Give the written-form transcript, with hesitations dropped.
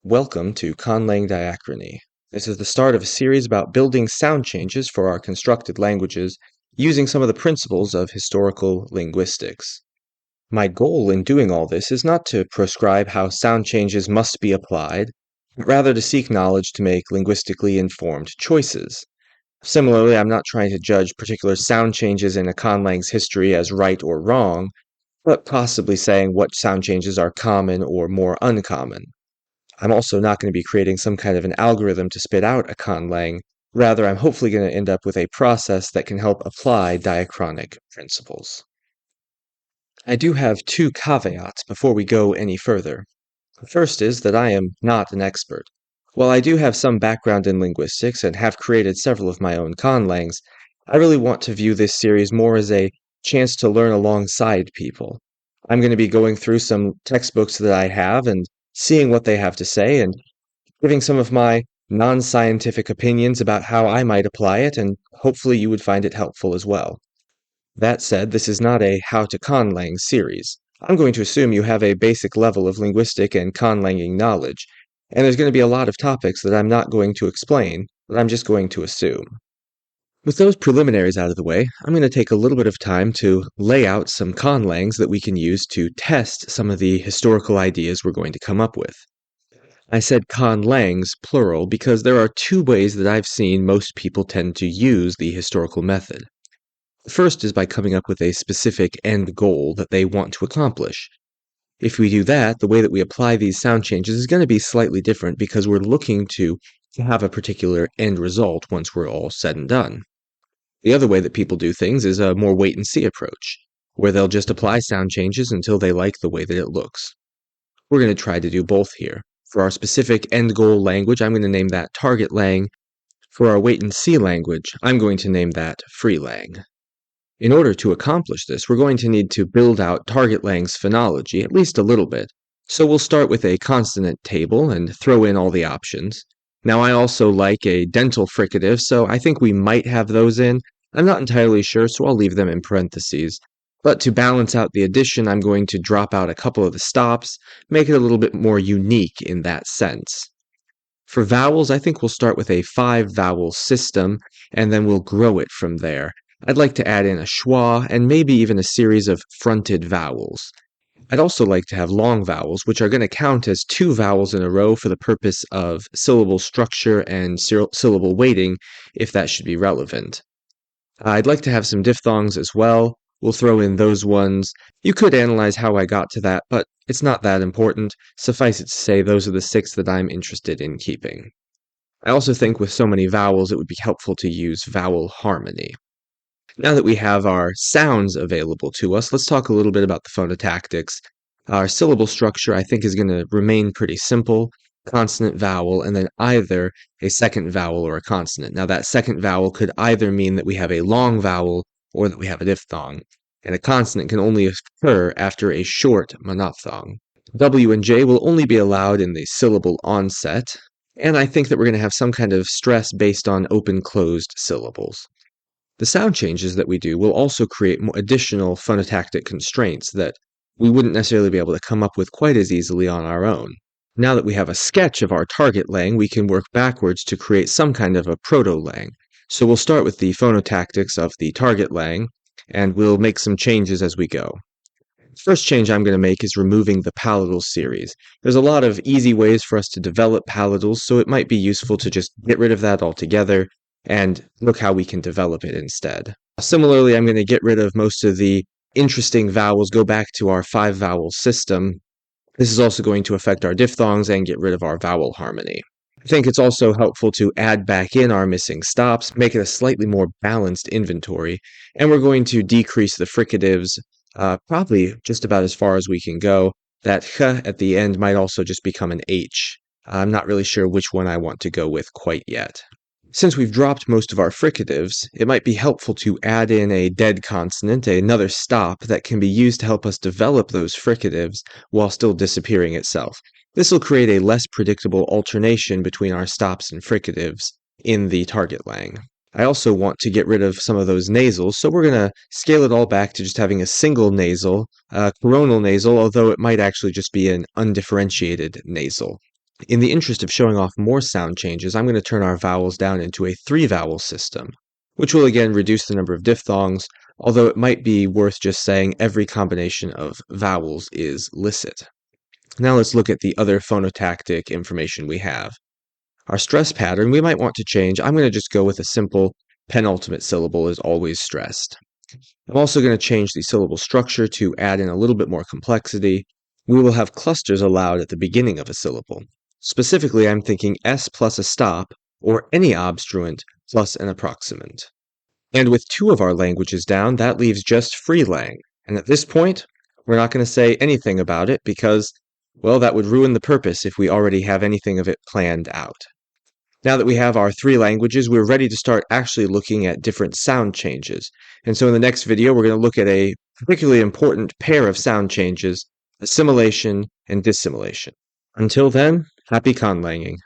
Welcome to Conlang diachrony. This is the start of a series about building sound changes for our constructed languages using some of the principles of historical linguistics. My goal in doing all this is not to prescribe how sound changes must be applied, but rather to seek knowledge to make linguistically informed choices. Similarly, I'm not trying to judge particular sound changes in a conlang's history as right or wrong, but possibly saying what sound changes are common or more uncommon. I'm also not going to be creating some kind of an algorithm to spit out a conlang. Rather, I'm hopefully going to end up with a process that can help apply diachronic principles. I do have two caveats before we go any further. The first is that I am not an expert. While I do have some background in linguistics and have created several of my own conlangs, I really want to view this series more as a chance to learn alongside people. I'm going to be going through some textbooks that I have and seeing what they have to say and giving some of my non-scientific opinions about how I might apply it, and hopefully you would find it helpful as well. That said, this is not a How to Conlang series. I'm going to assume you have a basic level of linguistic and conlanging knowledge, and there's going to be a lot of topics that I'm not going to explain, but I'm just going to assume. With those preliminaries out of the way, I'm going to take a little bit of time to lay out some conlangs that we can use to test some of the historical ideas we're going to come up with. I said conlangs, plural, because there are two ways that I've seen most people tend to use the historical method. The first is by coming up with a specific end goal that they want to accomplish. If we do that, the way that we apply these sound changes is going to be slightly different because we're looking to have a particular end result once we're all said and done. The other way that people do things is a more wait-and-see approach, where they'll just apply sound changes until they like the way that it looks. We're going to try to do both here. For our specific end goal language, I'm going to name that target lang. For our wait-and-see language, I'm going to name that free lang. In order to accomplish this, we're going to need to build out target lang's phonology at least a little bit. So we'll start with a consonant table and throw in all the options. Now I also like a dental fricative, so I think we might have those in. I'm not entirely sure, so I'll leave them in parentheses. But to balance out the addition, I'm going to drop out a couple of the stops, make it a little bit more unique in that sense. For vowels, I think we'll start with a 5-vowel system, and then we'll grow it from there. I'd like to add in a schwa and maybe even a series of fronted vowels. I'd also like to have long vowels, which are going to count as 2 vowels in a row for the purpose of syllable structure and syllable weighting, if that should be relevant. I'd like to have some diphthongs as well. We'll throw in those ones. You could analyze how I got to that, but it's not that important. Suffice it to say, those are the 6 that I'm interested in keeping. I also think with so many vowels, it would be helpful to use vowel harmony. Now that we have our sounds available to us, let's talk a little bit about the phonotactics. Our syllable structure, I think, is going to remain pretty simple. Consonant, vowel, and then either a second vowel or a consonant. Now that second vowel could either mean that we have a long vowel or that we have a diphthong, and a consonant can only occur after a short monophthong. W and J will only be allowed in the syllable onset, and I think that we're going to have some kind of stress based on open-closed syllables. The sound changes that we do will also create additional phonotactic constraints that we wouldn't necessarily be able to come up with quite as easily on our own. Now that we have a sketch of our target lang, we can work backwards to create some kind of a proto-lang. So we'll start with the phonotactics of the target lang, and we'll make some changes as we go. The first change I'm going to make is removing the palatal series. There's a lot of easy ways for us to develop palatals, so it might be useful to just get rid of that altogether and look how we can develop it instead. Similarly, I'm going to get rid of most of the interesting vowels, go back to our 5-vowel system. This is also going to affect our diphthongs and get rid of our vowel harmony. I think it's also helpful to add back in our missing stops, make it a slightly more balanced inventory, and we're going to decrease the fricatives probably just about as far as we can go. That ch at the end might also just become an h. I'm not really sure which one I want to go with quite yet. Since we've dropped most of our fricatives, it might be helpful to add in a dead consonant, another stop that can be used to help us develop those fricatives while still disappearing itself. This will create a less predictable alternation between our stops and fricatives in the target lang. I also want to get rid of some of those nasals, so we're going to scale it all back to just having a single nasal, coronal nasal, although it might actually just be an undifferentiated nasal. In the interest of showing off more sound changes, I'm going to turn our vowels down into a 3-vowel system, which will again reduce the number of diphthongs, although it might be worth just saying every combination of vowels is licit. Now let's look at the other phonotactic information we have. Our stress pattern we might want to change. I'm going to just go with a simple penultimate syllable is always stressed. I'm also going to change the syllable structure to add in a little bit more complexity. We will have clusters allowed at the beginning of a syllable. Specifically, I'm thinking S plus a stop, or any obstruent plus an approximant. And with 2 of our languages down, that leaves just freelang. And at this point, we're not going to say anything about it because, well, that would ruin the purpose if we already have anything of it planned out. Now that we have our 3 languages, we're ready to start actually looking at different sound changes. And so in the next video, we're going to look at a particularly important pair of sound changes, assimilation and dissimilation. Until then, happy conlanging.